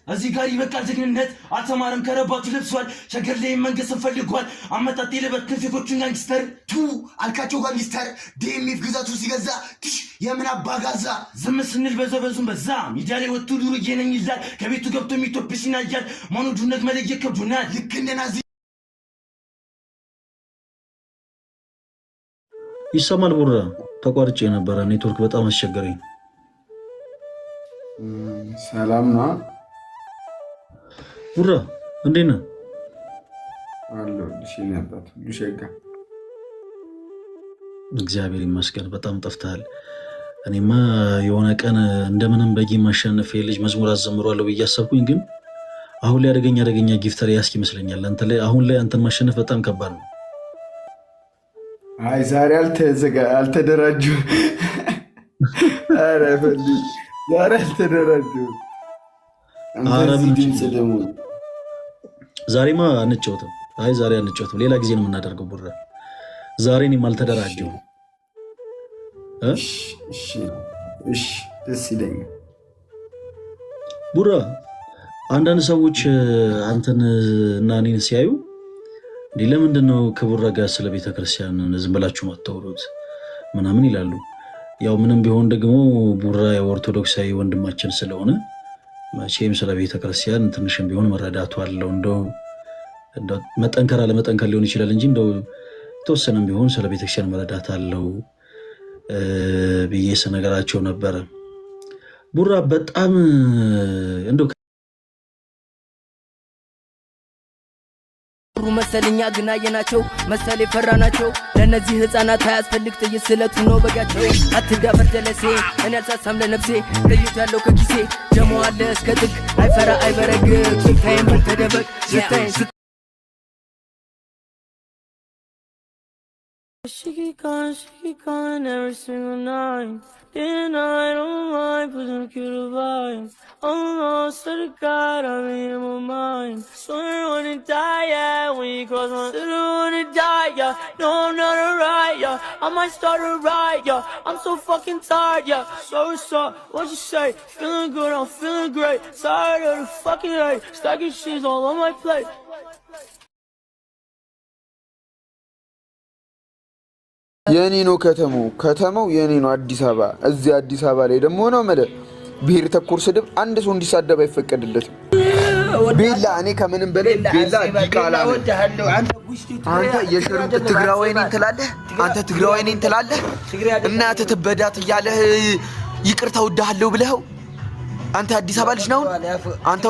እዚህ ጋር ይበቃል ጀግንነት አልተማረም ከረባቱ ለብሷል ሸገር ላይ መንገስ ፈልጓል አመጣጤ ለበት ከፊኮቹን ጋንግስተር ቱ አልካቸው ጋንግስተር ዲኤምኤፍ ግዛቱ ሲገዛ ትሽ የምን አባጋዛ ዝም ስንል በዘበዙን በዛ ሚዲያ ላይ ወጥቶ ዱሩ እየነኝ ይላል ከቤቱ ገብቶ የሚቶብሽና ይያል ማኑዱነት መለየ ከብዱናል ልክ እንደናዚ ይሰማል ቡራ ተቋርጬ ነበር ኔትወርክ በጣም አስቸገረኝ ሰላም ነው ቡራ እንዴት ነህ አሎ ዲሽን ያጣት ዲሽጋ እግዚአብሔር ይመስገን በጣም ጠፍተሃል እኔማ የሆነ ቀን እንደምንም በጊ ማሸነፍ የልጅ መዝሙር አዘምሯለሁ በያሰብኩኝ ግን አሁን ላይ አደገኛ ጊፍተር ያስኪ ይመስለኛል አንተ ላይ አሁን ላይ አንተን ማሸነፍ በጣም ከባድ ነው አይ ዛሬ አልተደራጁ አረ ፈሊ ዛሬ አልተደራጁ ዛሬማ አንጫወትም አይ ዛሬ አንጫወትም ሌላ ጊዜ ነው የምናደርገው ቡራ ዛሬ እኔም አልተደራጀሁም እሺ ደስ ይለኛል ቡራ አንዳንድ ሰዎች አንተን እና እኔን ሲያዩ ለምንድን ነው ከቡራ ጋር ስለ ቤተክርስቲያን ዝም ብላችሁ ማታወሩት ምናምን ይላሉ ያው ምንም ቢሆን ደግሞ ቡራ የኦርቶዶክሳዊ ወንድማችን ስለሆነ መቼም ስለ ቤተክርስቲያን ትንሽም ቢሆን መረዳቱ አለው እንደው መጠንከር አለመጠንከር ሊሆን ይችላል እንጂ እንደው ተወሰነም ቢሆን ስለ ቤተክርስቲያን መረዳት አለው ብዬ ስነግራቸው ነበር ቡራ በጣም እንደው መሰለኛ ግና የናቸው መሰለ ፈራናቸው ለነዚህ ህፃናት አያስፈልግ ጥይት ስለቱ ነው በጋቸው አትዳፈር ጀለሴ እኔ አልሳሳም ለነፍሴ ጥይት ያለው ከኪሴ ደሞ አለ እስከ ጥግ አይፈራ አይበረግ ሲታየም ተደበቅ ሲታየም She calling every single night. And I don't mind putting cute vibes. Oh no, swear to God, I'm in my mind. Swear I wanna die, yeah, when you cross my swear I wanna die, yeah. No, I'm not alright, yeah. I might start a riot, yeah. I'm so fucking tired, yeah. So, what you say? Feeling good, I'm feeling great. Tired of the fucking hate. Stacking shit all on my plate. የኔ ነው ከተማው የኔ ነው አዲስ አበባ እዚህ አዲስ አበባ ላይ ደግሞ ነው ማለት ብሔር ተኮር ስድብ አንድ ሰው እንዲሳደብ አይፈቀድለትም ቤላ እኔ ከምንም በላይ ቤላ ዲቃላ አንተ የሽሩት ትግራዋይ ነኝ ትላለህ አንተ ትግራዋይ ነኝ ትላለህ እናት ትበዳት እያለህ ይቅርታ ወዳለው ብለው አንተ አዲስ አበባ ልጅ ነው አንተ